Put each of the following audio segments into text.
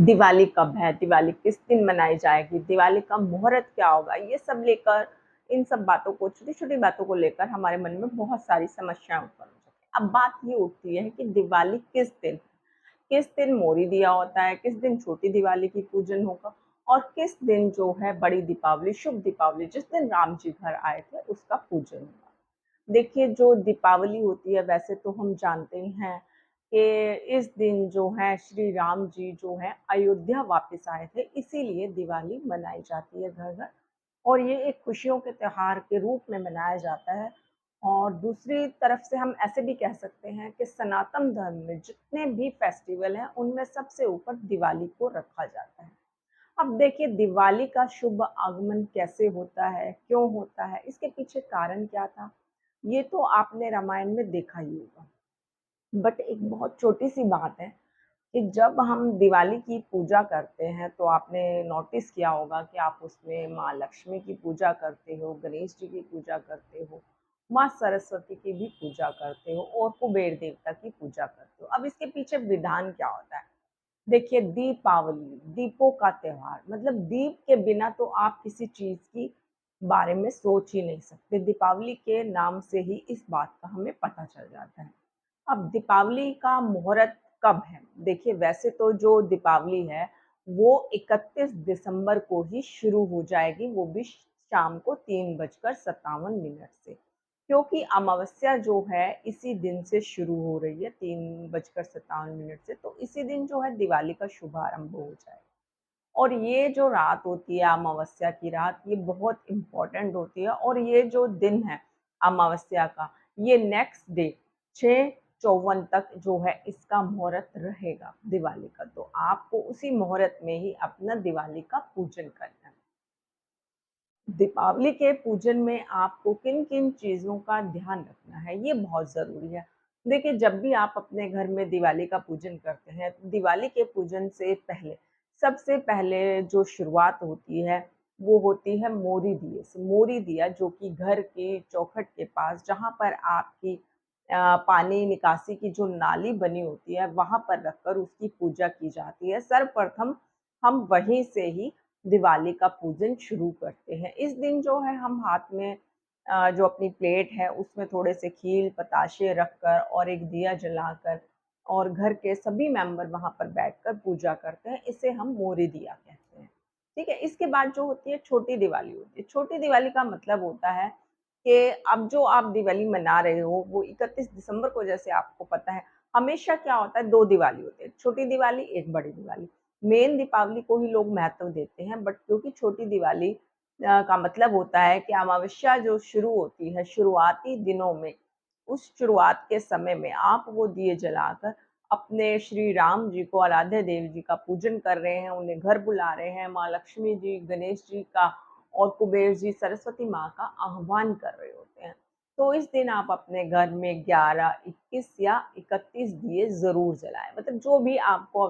दिवाली कब है, दिवाली किस दिन मनाई जाएगी, दिवाली का मुहूर्त क्या होगा, ये सब लेकर इन सब बातों को छोटी-छोटी बातों को लेकर हमारे मन में बहुत सारी समस्याएँ उत्पन्न हो जाती हैं। अब बात ये उठती है कि दिवाली किस दिन मोरी दिया होता है, किस दिन छोटी दिवाली की पूजन होगा और किस दिन जो है बड़ी दीपावली, शुभ दीपावली जिस दिन राम जी घर आए थे उसका पूजन होगा। देखिए, जो दीपावली होती है वैसे तो हम जानते ही हैं कि इस दिन जो है श्री राम जी जो हैं अयोध्या वापस आए थे, इसीलिए दिवाली मनाई जाती है घर-घर और ये एक खुशियों के त्योहार के रूप में मनाया जाता है। और दूसरी तरफ से हम ऐसे भी कह सकते हैं कि सनातन धर्म में जितने भी फेस्टिवल हैं, उनमें सबसे ऊपर दिवाली को रखा जाता है। अब देखिए, दिवाली का शुभ आगमन कैसे होता है, क्यों होता है, इसके पीछे कारण क्या था? ये तो आपने रामायण में देखा ही होगा। बट एक बहुत छोटी-सी बात है कि जब हम दिवाली की पूजा करते हैं, तो आपने नोटिस किया होगा कि आप उसमें माँ लक्ष्मी की पूजा करते हो, गणेश जी की पूजा करते हो, माँ सरस्वती की भी पूजा करते हो और कुबेर देवता की पूजा करते हो। अब इसके पीछे विधान क्या होता है? देखिए, दीपावली, दीपों का त्योहार मतलब दीप के बिना तो आप किसी चीज़ की बारे में सोच ही नहीं सकते। दीपावली के नाम से ही इस बात का हमें पता चल जाता है। अब दीपावली का मुहूर्त कब है? देखिए, वैसे तो जो दीपावली है, वो 31 दिसंबर को ही शुरू हो जाएगी, वो भी शाम को 3:57 से। क्योंकि अमावस्या जो है इसी दिन से शुरू हो रही है 3:57 से, तो इसी दिन जो है दिवाली का शुभारंभ हो जाएगा। और ये जो रात होती है अमावस्या की रात, ये बहुत इम्पोर्टेंट होती है और ये जो दिन है अमावस्या का, ये नेक्स्ट डे 6/54 तक जो है इसका मुहूर्त रहेगा दिवाली का। तो आपको उसी मुहूर्त में ही अपना दिवाली का पूजन करना है। दीपावली के पूजन में आपको किन-किन चीज़ों का ध्यान रखना है, ये बहुत ज़रूरी है। देखिए, जब भी आप अपने घर में दिवाली का पूजन करते हैं, तो दिवाली के पूजन से पहले सबसे पहले जो शुरुआत होती है, वो होती है मोरी दिए से। मोरी दिया जो कि घर की चौखट के पास जहाँ पर आपकी पानी निकासी की जो नाली बनी होती है, वहाँ पर रखकर उसकी पूजा की जाती है। सर्वप्रथम हम वहीं से ही दिवाली का पूजन शुरू करते हैं। इस दिन जो है हम हाथ में जो अपनी प्लेट है उसमें थोड़े से खील, बताशे रखकर और एक दिया जलाकर और घर के सभी मेंबर वहाँ पर बैठकर पूजा करते हैं। इसे हम मोरी दिया कहते हैं। ठीक है? इसके बाद जो होती है छोटी दिवाली होती है। छोटी दिवाली का मतलब होता है कि अब जो आप दिवाली मना रहे हो वो 31 दिसंबर को जैसे आपको पता है, हमेशा क्या होता है 2 दिवाली होती है। छोटी दिवाली, एक बड़ी दिवाली। मेन दीपावली को ही लोग महत्व देते हैं बट क्योंकि छोटी दिवाली का मतलब होता है कि अमावस्या जो शुरू होती है शुरुआती दिनों में, उस शुरुआत के समय में आप वो दिए जलाकर अपने श्री राम जी को आराध्य देव जी का पूजन कर रहे हैं, उन्हें घर बुला रहे हैं, माँ लक्ष्मी जी, गणेश जी का और कुबेर जी, सरस्वती माँ का आह्वान कर रहे होते हैं। तो इस दिन आप अपने घर में 11, 21 या 31 दिए ज़रूर जलाएँ। मतलब जो भी आपको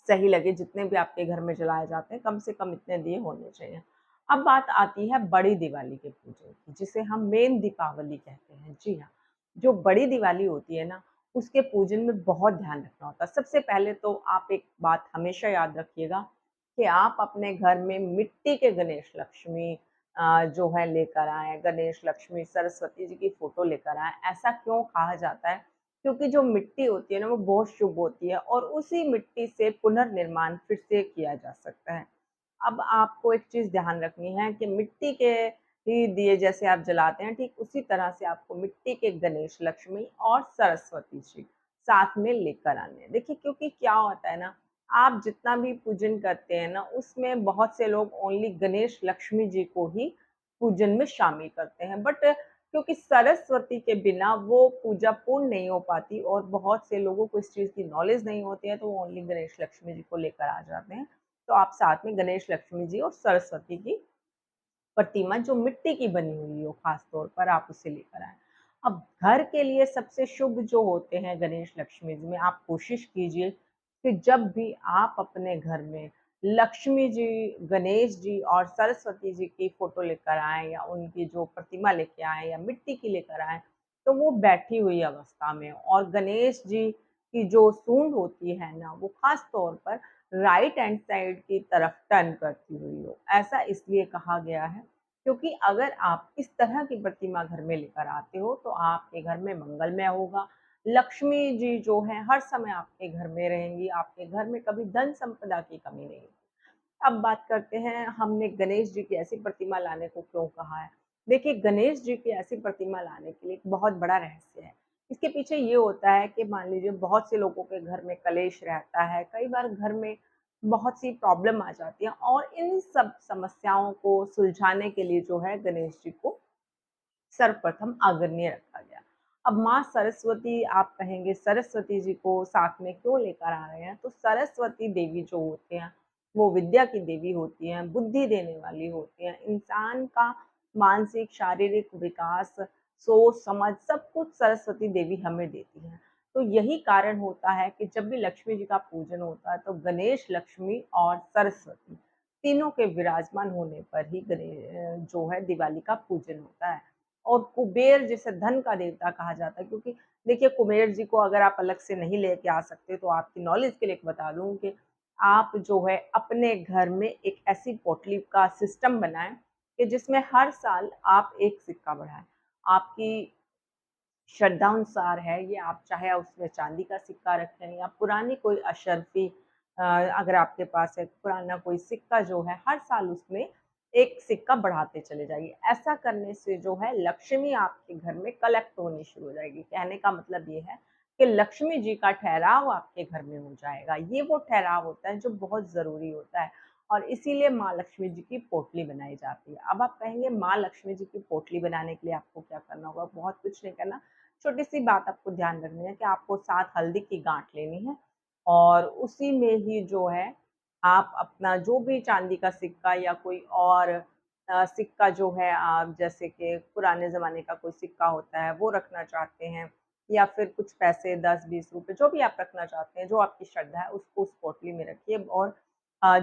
सही लगे, जितने भी आपके घर में जलाए जाते हैं, कम से कम इतने दिए होने चाहिए। अब बात आती है बड़ी दिवाली के पूजन की, जिसे हम मेन दीपावली कहते हैं। जी हाँ, जो बड़ी दिवाली होती है ना, उसके पूजन में बहुत ध्यान रखना होता है। सबसे पहले तो आप एक बात हमेशा याद रखिएगा कि आप अपने घर में मिट्टी के गणेश लक्ष्मी जो है लेकर आएँ, गणेश, लक्ष्मी, सरस्वती जी की फ़ोटो लेकर आएँ। ऐसा क्यों कहा जाता है? क्योंकि जो मिट्टी होती है ना वो बहुत शुभ होती है और उसी मिट्टी से पुनर्निर्माण फिर से किया जा सकता है। अब आपको एक चीज़ ध्यान रखनी है कि मिट्टी के ही दिए जैसे आप जलाते हैं ठीक उसी तरह से आपको मिट्टी के गणेश, लक्ष्मी और सरस्वती जी साथ में लेकर आने हैं। देखिए, क्योंकि क्या होता है ना, आप जितना भी पूजन करते हैं ना उसमें बहुत से लोग ओनली गणेश, लक्ष्मी जी को ही पूजन में शामिल करते हैं बट क्योंकि सरस्वती के बिना वो पूजा पूर्ण नहीं हो पाती और बहुत से लोगों को इस चीज़ की नॉलेज नहीं होती है, तो वो ओनली गणेश लक्ष्मी जी को लेकर आ जाते हैं। तो आप साथ में गणेश लक्ष्मी जी और सरस्वती की प्रतिमा जो मिट्टी की बनी हुई हो खास तौर पर आप उसे लेकर आएँ। अब घर के लिए सबसे शुभ जो होते हैं गणेश लक्ष्मी जी में आप कोशिश कीजिए कि जब भी आप अपने घर में लक्ष्मी जी, गणेश जी और सरस्वती जी की फ़ोटो लेकर आएँ या उनकी जो प्रतिमा लेके आएँ या मिट्टी की लेकर आएँ, तो वो बैठी हुई अवस्था में और गणेश जी की जो सूंड होती है ना, वो खास तौर पर राइट हैंड साइड की तरफ टर्न करती हुई हो। ऐसा इसलिए कहा गया है क्योंकि अगर आप इस तरह की प्रतिमा घर में लेकर आते हो तो आपके घर में मंगलमय होगा। लक्ष्मी जी जो है हर समय आपके घर में रहेंगी, आपके घर में कभी धन संपदा की कमी नहीं। अब बात करते हैं हमने गणेश जी की ऐसी प्रतिमा लाने को क्यों कहा है। देखिए गणेश जी की ऐसी प्रतिमा लाने के लिए एक बहुत बड़ा रहस्य है। इसके पीछे ये होता है कि मान लीजिए बहुत से लोगों के घर में कलेश रहता है, कई बार घर में बहुत सी प्रॉब्लम आ जाती है और इन सब समस्याओं को सुलझाने के लिए जो है गणेश जी को सर्वप्रथम आदरणीय रखा गया। अब माँ सरस्वती आप कहेंगे सरस्वती जी को साथ में क्यों लेकर आ रहे हैं? तो सरस्वती देवी जो होती हैं, वो विद्या की देवी होती हैं, बुद्धि देने वाली होती हैं, इंसान का मानसिक, शारीरिक विकास, सोच, समझ सब कुछ सरस्वती देवी हमें देती हैं। तो यही कारण होता है कि जब भी लक्ष्मी जी का पूजन होता है, तो गणेश, लक्ष्मी और सरस्वती तीनों के विराजमान होने पर ही जो है दिवाली का पूजन होता है। और कुबेर जिसे धन का देवता कहा जाता है क्योंकि देखिए कुबेर जी को अगर आप अलग से नहीं लेके आ सकते तो आपकी नॉलेज के लिए बता दूं कि आप जो है अपने घर में एक ऐसी पोटली का सिस्टम बनाएं कि जिसमें हर साल आप एक सिक्का बढ़ाएं। आपकी श्रद्धानुसार है ये, आप चाहे उसमें चांदी का सिक्का रखें या पुरानी कोई अशर्फी अगर आपके पास है पुराना कोई सिक्का जो है हर साल उसमें एक सिक्का बढ़ाते चले जाइए। ऐसा करने से जो है लक्ष्मी आपके घर में कलेक्ट होनी शुरू हो जाएगी। कहने का मतलब ये है कि लक्ष्मी जी का ठहराव आपके घर में हो जाएगा। ये वो ठहराव होता है जो बहुत ज़रूरी होता है और इसीलिए माँ लक्ष्मी जी की पोटली बनाई जाती है। अब आप कहेंगे माँ लक्ष्मी जी की पोटली बनाने के लिए आपको क्या करना होगा? बहुत कुछ नहीं करना। छोटी-सी बात आपको ध्यान रखनी है कि आपको 7 हल्दी की गाँठ लेनी है और उसी में ही जो है आप अपना जो भी चांदी का सिक्का या कोई और सिक्का जो है आप जैसे कि पुराने ज़माने का कोई सिक्का होता है वो रखना चाहते हैं या फिर कुछ पैसे 10-20 रुपए जो भी आप रखना चाहते हैं, जो आपकी श्रद्धा है उसको उस पोटली में रखिए और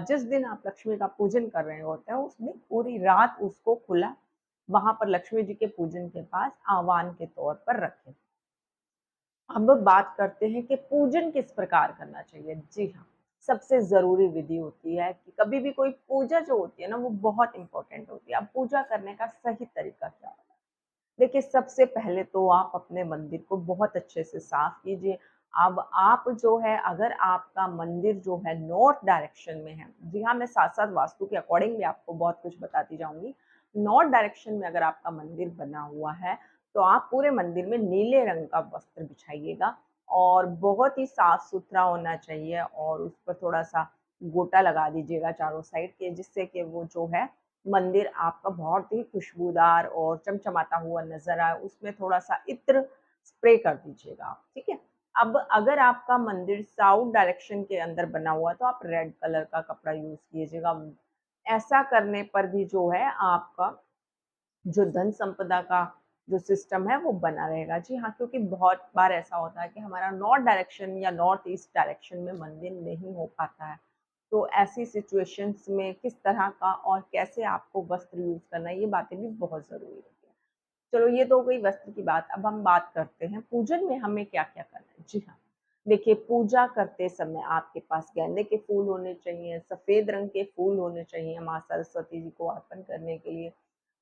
जिस दिन आप लक्ष्मी का पूजन कर रहे होते हैं उस दिन पूरी रात उसको खुला वहाँ पर लक्ष्मी जी के पूजन के पास आह्वान के तौर पर रखें। अब बात करते हैं कि पूजन किस प्रकार करना चाहिए। जी हाँ, सबसे ज़रूरी विधि होती है कि कभी भी कोई पूजा जो होती है ना वो बहुत इम्पोर्टेंट होती है। अब पूजा करने का सही तरीका क्या होता है? देखिए सबसे पहले तो आप अपने मंदिर को बहुत अच्छे से साफ कीजिए। अब आप जो है अगर आपका मंदिर जो है नॉर्थ डायरेक्शन में है, जी हाँ, मैं साथ-साथ वास्तु के अकॉर्डिंग भी आपको बहुत कुछ बताती जाऊँगी। नॉर्थ डायरेक्शन में अगर आपका मंदिर बना हुआ है, तो आप पूरे मंदिर में नीले रंग का वस्त्र बिछाइएगा और बहुत ही साफ-सुथरा होना चाहिए और उस पर थोड़ा-सा गोटा लगा दीजिएगा चारों साइड के जिससे कि वो जो है मंदिर आपका बहुत ही खुशबूदार और चमचमाता हुआ नज़र आए, उसमें थोड़ा-सा इत्र स्प्रे कर दीजिएगा आप, ठीक है? अब अगर आपका मंदिर साउथ डायरेक्शन के अंदर बना हुआ है, तो आप रेड कलर का कपड़ा यूज़ कीजिएगा। ऐसा करने पर भी जो है आपका जो धन संपदा का जो सिस्टम है वो बना रहेगा। जी हाँ, क्योंकि बहुत बार ऐसा होता है कि हमारा नॉर्थ डायरेक्शन या नॉर्थ ईस्ट डायरेक्शन में मंदिर नहीं हो पाता है। तो ऐसी सिचुएशंस में किस तरह का और कैसे आपको वस्त्र यूज़ करना है, ये बातें भी बहुत ज़रूरी होती हैं। चलो ये तो हो गई वस्त्र की बात, अब हम बात करते हैं पूजन में हमें क्या-क्या करना है। जी हाँ, देखिए पूजा करते समय आपके पास गेंदे के फूल होने चाहिए, सफ़ेद रंग के फूल होने चाहिए माँ सरस्वती जी को अर्पण करने के लिए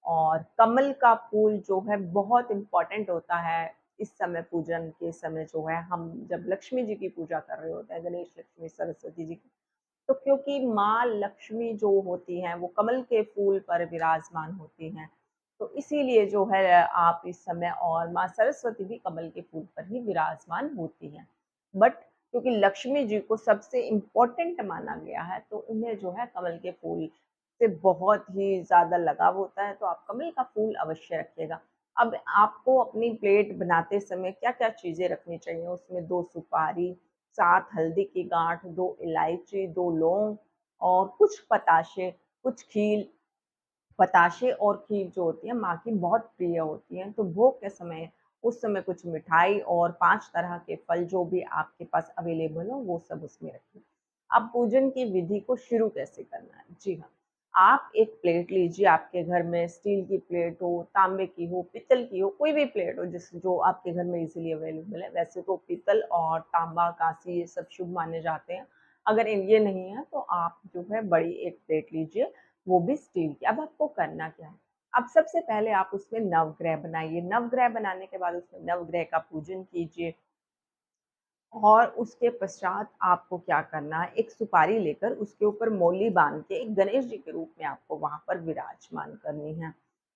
और कमल का फूल जो है बहुत इम्पोर्टेंट होता है, इस समय पूजन के समय जो है हम जब लक्ष्मी जी की पूजा कर रहे होते हैं, गणेश, लक्ष्मी, सरस्वती जी की, तो क्योंकि माँ लक्ष्मी जो होती हैं वो कमल के फूल पर विराजमान होती हैं, तो इसीलिए जो है आप इस समय और माँ सरस्वती भी कमल के फूल पर ही विराजमान होती हैं। बट क्योंकि लक्ष्मी जी को सबसे इम्पोर्टेंट माना गया है, तो उन्हें जो है कमल के फूल से बहुत ही ज़्यादा लगाव होता है, तो आप कमल का फूल अवश्य रखिएगा। अब आपको अपनी प्लेट बनाते समय क्या-क्या चीज़ें रखनी चाहिए, उसमें 2 सुपारी, 7 हल्दी की गाँठ, 2 इलायची, 2 लौंग और कुछ पताशे, कुछ खील। बताशे और खीर जो होती है माँ की बहुत प्रिय होती हैं, तो भोग के समय उस समय कुछ मिठाई और 5 तरह के फल जो भी आपके पास अवेलेबल हो वो सब उसमें रखिए। अब पूजन की विधि को शुरू कैसे करना है? जी हाँ, आप एक प्लेट लीजिए आपके घर में स्टील की प्लेट हो, तांबे की हो, पीतल की हो, कोई भी प्लेट हो जिस जो आपके घर में इज़िली अवेलेबल है। वैसे तो पीतल और तांबा, काँसी ये सब शुभ माने जाते हैं। अगर ये नहीं है आप जो है बड़ी एक प्लेट लीजिए, वो भी स्टील की। अब आपको करना क्या है? अब सबसे पहले आप उसमें नवग्रह बनाइए, नवग्रह बनाने के बाद उसमें नवग्रह का पूजन कीजिए और उसके पश्चात आपको क्या करना है, एक सुपारी लेकर उसके ऊपर मौली बाँध के एक गणेश जी के रूप में आपको वहाँ पर विराजमान करनी है।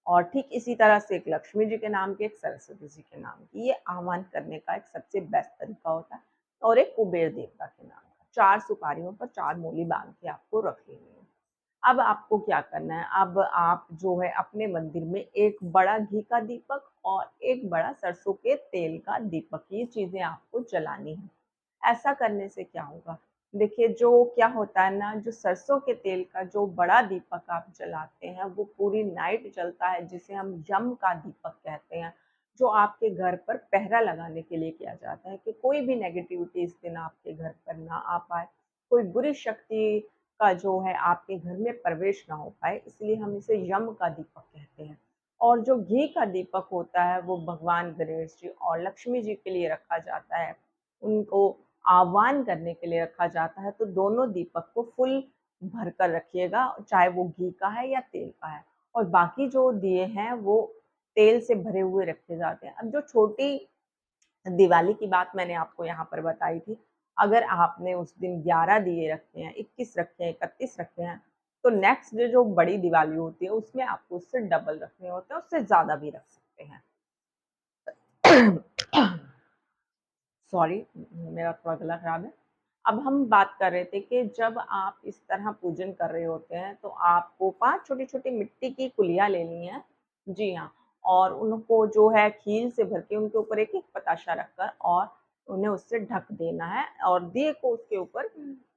और ठीक इसी तरह से एक लक्ष्मी जी के नाम की, एक सरस्वती जी के नाम की, ये आह्वान करने का एक सबसे बेस्ट तरीका होता है और एक कुबेर देवता के नाम का। 4 सुपारियों पर 4 मौली बाँध के आपको रख लेनी है। अब आपको क्या करना है, अब आप जो है अपने मंदिर में एक बड़ा घी का दीपक और एक बड़ा सरसों के तेल का दीपक, ये चीज़ें आपको जलानी हैं। ऐसा करने से क्या होगा? देखिए, जो क्या होता है ना, जो सरसों के तेल का जो बड़ा दीपक आप जलाते हैं, वो पूरी नाइट जलता है, जिसे हम यम का दीपक कहते हैं, जो आपके घर पर पहरा लगाने के लिए किया जाता है कि कोई भी नेगेटिविटी इस दिन आपके घर पर ना आ पाए, कोई बुरी शक्ति का जो है आपके घर में प्रवेश ना हो पाए, इसलिए हम इसे यम का दीपक कहते हैं। और जो घी का दीपक होता है, वो भगवान गणेश जी और लक्ष्मी जी के लिए रखा जाता है। उनको आह्वान करने के लिए रखा जाता है, तो दोनों दीपक को फुल भरकर रखिएगा, चाहे वो घी का है या तेल का है। और बाकी जो दिए हैं, वो तेल से भरे हुए रखे जाते हैं। अब जो छोटी दिवाली की बात मैंने आपको यहाँ पर बताई थी, अगर आपने उस दिन 11 दिए रखे हैं, 21 रखे हैं, 31 रखे हैं, तो नेक्स्ट डे जो बड़ी दिवाली होती है, उसमें आपको उससे डबल रखने होते हैं, उससे ज़्यादा भी रख सकते हैं। सॉरी, मेरा थोड़ा गला खराब है। अब हम बात कर रहे थे कि जब आप इस तरह पूजन कर रहे होते हैं, तो आपको 5 छोटी-छोटी मिट्टी की कुलियाँ लेनी हैं। जी हाँ, और उनको जो है खील से भर के उनके ऊपर एक-एक बताशा रखकर और उन्हें उससे ढक देना है और दिए को उसके ऊपर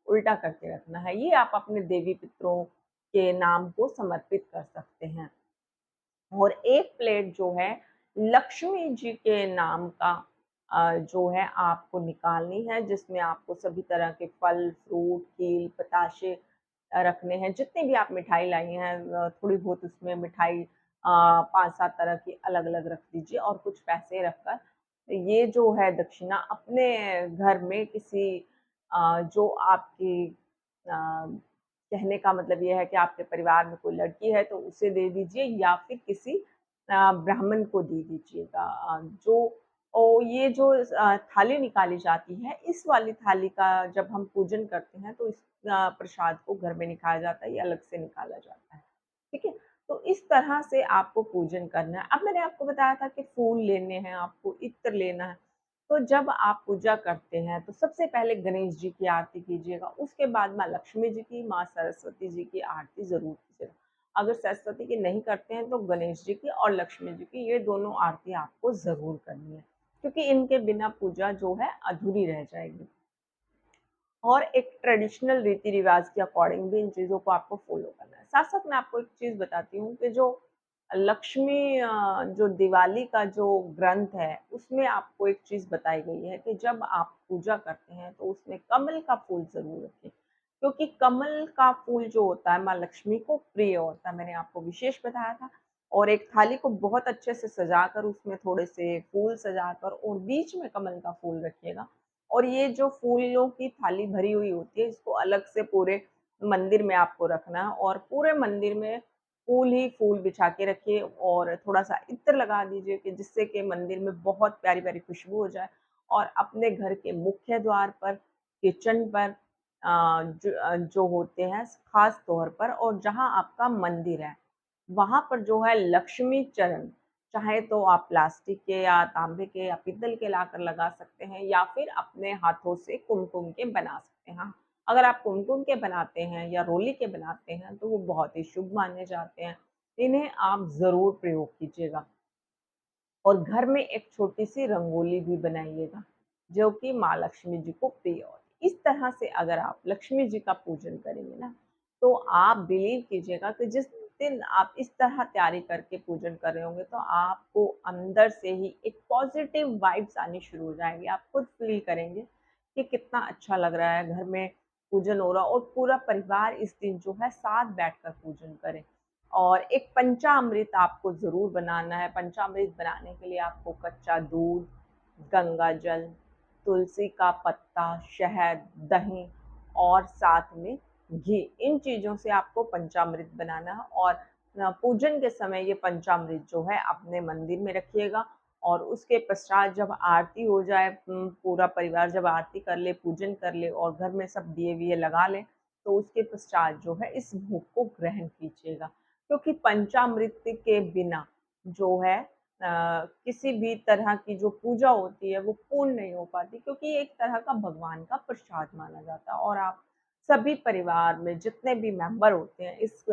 उल्टा करके रखना है। ये आप अपने देवी-पितरों के नाम को समर्पित कर सकते हैं। और एक प्लेट जो है लक्ष्मी जी के नाम का जो है आपको निकालनी है, जिसमें आपको सभी तरह के फल, फ्रूट, खील, बताशे रखने हैं। जितनी भी आप मिठाई लाई हैं, थोड़ी बहुत उसमें मिठाई 5-7 तरह की अलग-अलग रख दीजिए और कुछ पैसे रखकर ये जो है दक्षिणा अपने घर में किसी जो आपकी कहने का मतलब ये है कि आपके परिवार में कोई लड़की है तो उसे दे दीजिए या फिर किसी ब्राह्मण को दे दीजिएगा। ये जो थाली निकाली जाती है, इस वाली थाली का जब हम पूजन करते हैं तो इस प्रसाद को घर में नहीं खाया जाता, ये अलग से निकाला जाता है। ठीक है? तो इस तरह से आपको पूजन करना है। अब मैंने आपको बताया था कि फूल लेने हैं आपको, इत्र लेना है। तो जब आप पूजा करते हैं, तो सबसे पहले गणेश जी की आरती कीजिएगा, उसके बाद माँ लक्ष्मी जी की, माँ सरस्वती जी की आरती ज़रूर कीजिएगा। अगर सरस्वती की नहीं करते हैं, तो गणेश जी की और लक्ष्मी जी की, ये दोनों आरती आपको ज़रूर करनी है, क्योंकि इनके बिना पूजा जो है अधूरी रह जाएगी। और एक ट्रेडिशनल रीति-रिवाज के अकॉर्डिंग भी इन चीज़ों को आपको फ़ॉलो करना है। साथ-साथ मैं आपको एक चीज़ बताती हूँ कि जो लक्ष्मी जो दिवाली का जो ग्रंथ है, उसमें आपको एक चीज़ बताई गई है कि जब आप पूजा करते हैं, तो उसमें कमल का फूल ज़रूर रखें, क्योंकि कमल का फूल जो होता है, माँ लक्ष्मी को प्रिय होता है, मैंने आपको विशेष बताया था। और एक थाली को बहुत अच्छे से सजाकर उसमें थोड़े से फूल सजाकर और बीच में कमल का फूल रखिएगा। और ये जो फूलों की थाली भरी हुई होती है, इसको अलग से पूरे मंदिर में आपको रखना है और पूरे मंदिर में फूल ही फूल बिछा के रखिए और थोड़ा-सा इत्र लगा दीजिए कि जिससे कि मंदिर में बहुत प्यारी-प्यारी खुशबू हो जाए। और अपने घर के मुख्य द्वार पर, किचन पर जो होते हैं ख़ास तौर पर और जहाँ आपका मंदिर है, वहाँ पर जो है लक्ष्मी चरण, चाहे तो आप प्लास्टिक के या तांबे के या पीतल के लाकर लगा सकते हैं या फिर अपने हाथों से कुमकुम के बना सकते हैं। हाँ, अगर आप कुमकुम के बनाते हैं या रोली के बनाते हैं तो वो बहुत ही शुभ माने जाते हैं। इन्हें आप ज़रूर प्रयोग कीजिएगा। और घर में एक छोटी-सी रंगोली भी बनाइएगा, जो कि माँ लक्ष्मी जी को प्रिय हो। इस तरह से अगर आप लक्ष्मी जी का पूजन करेंगे ना, तो आप बिलीव कीजिएगा कि जिस दिन आप इस तरह तैयारी करके पूजन कर रहे होंगे, तो आपको अंदर से ही एक पॉज़िटिव वाइब्स आनी शुरू हो जाएँगी। आप खुद फ़ील करेंगे कि कितना अच्छा लग रहा है, घर में पूजन हो रहा और पूरा परिवार इस दिन जो है साथ बैठकर पूजन करे। और एक पंचामृत आपको ज़रूर बनाना है। पंचामृत बनाने के लिए आपको कच्चा दूध, गंगा जल, तुलसी का पत्ता, शहद, दही और साथ में घी, इन चीज़ों से आपको पंचामृत बनाना है और पूजन के समय ये पंचामृत जो है अपने मंदिर में रखिएगा और उसके पश्चात जब आरती हो जाए, पूरा परिवार जब आरती कर ले, पूजन कर ले और घर में सब दिए-विए लगा लें, तो उसके पश्चात जो है इस भोग को ग्रहण कीजिएगा। क्योंकि पंचामृत के बिना जो है किसी भी तरह की जो पूजा होती है वो पूर्ण नहीं हो पाती, क्योंकि ये एक तरह का भगवान का प्रसाद माना जाता है और आप सभी परिवार में जितने भी मेंबर होते हैं इस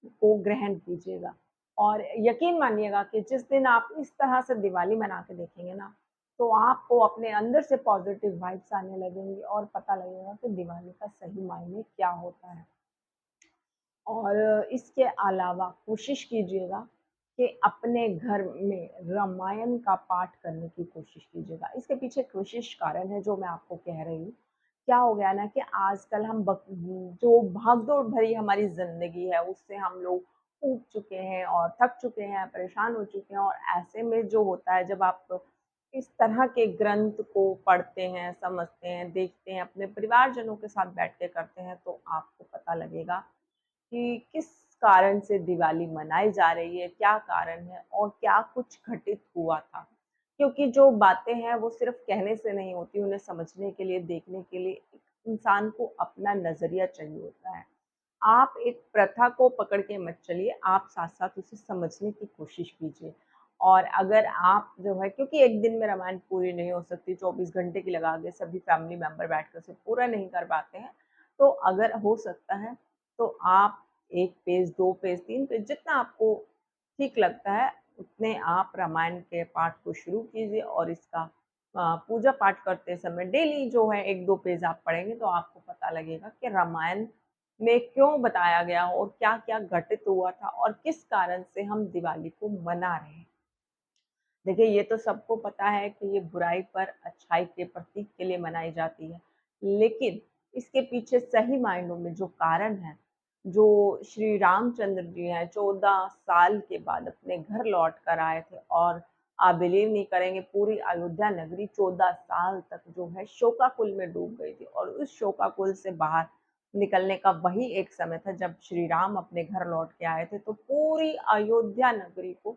को ग्रहण कीजिएगा। और यकीन मानिएगा कि जिस दिन आप इस तरह से दिवाली मना के देखेंगे ना, तो आपको अपने अंदर से पॉज़िटिव वाइब्स आने लगेंगी और पता लगेगा कि दिवाली का सही मायने क्या होता है। और इसके अलावा कोशिश कीजिएगा कि अपने घर में रामायण का पाठ करने की कोशिश कीजिएगा। इसके पीछे एक विशेष कारण है जो मैं आपको कह रही हूँ। क्या हो गया ना कि आजकल हम जो भागदौड़ भरी हमारी ज़िंदगी है उससे हम लोग ऊब चुके हैं और थक चुके हैं, परेशान हो चुके हैं और ऐसे में जो होता है जब आप इस तरह के ग्रंथ को पढ़ते हैं, समझते हैं, देखते हैं, अपने परिवारजनों के साथ बैठ के करते हैं तो आपको पता लगेगा कि किस कारण से दिवाली मनाई जा रही है, क्या कारण है और क्या कुछ घटित हुआ था। क्योंकि जो बातें हैं वो सिर्फ़ कहने से नहीं होती, उन्हें समझने के लिए, देखने के लिए एक इंसान को अपना नज़रिया चाहिए होता है। आप एक प्रथा को पकड़ के मत चलिए, आप साथ-साथ उसे समझने की कोशिश कीजिए। और अगर आप जो है, क्योंकि एक दिन में रामायण पूरी नहीं हो सकती, 24 घंटे की लगा के सभी फैमिली मेंबर बैठकर उसे पूरा नहीं कर पाते हैं, तो अगर हो सकता है, तो आप 1 पेज, 2 पेज, 3 पेज जितना आपको ठीक लगता है, उतने आप रामायण के पाठ को शुरू कीजिए और इसका पूजा पाठ करते समय डेली जो है 1-2 पेज आप पढ़ेंगे तो आपको पता लगेगा कि रामायण में क्यों बताया गया और क्या-क्या घटित हुआ था और किस कारण से हम दिवाली को मना रहे हैं। देखिए, ये तो सबको पता है कि ये बुराई पर अच्छाई के प्रतीक के लिए मनाई जाती है। लेकिन इसके पीछे सही मायनों में जो कारण है, जो श्री रामचंद्र जी हैं 14 साल के बाद अपने घर लौट कर आए थे और आप बिलीव नहीं करेंगे, पूरी अयोध्या नगरी 14 साल तक जो है शोकाकुल में डूब गई थी और उस शोकाकुल से बाहर निकलने का वही एक समय था जब श्री राम अपने घर लौट के आए थे। तो पूरी अयोध्या नगरी को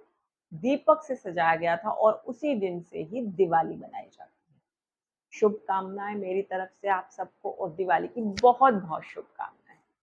दीपक से सजाया गया था और उसी दिन से ही दिवाली मनाई जाती है। शुभकामनाएँ मेरी तरफ से आप सबको और दिवाली की बहुत-बहुत शुभकामनाएँ।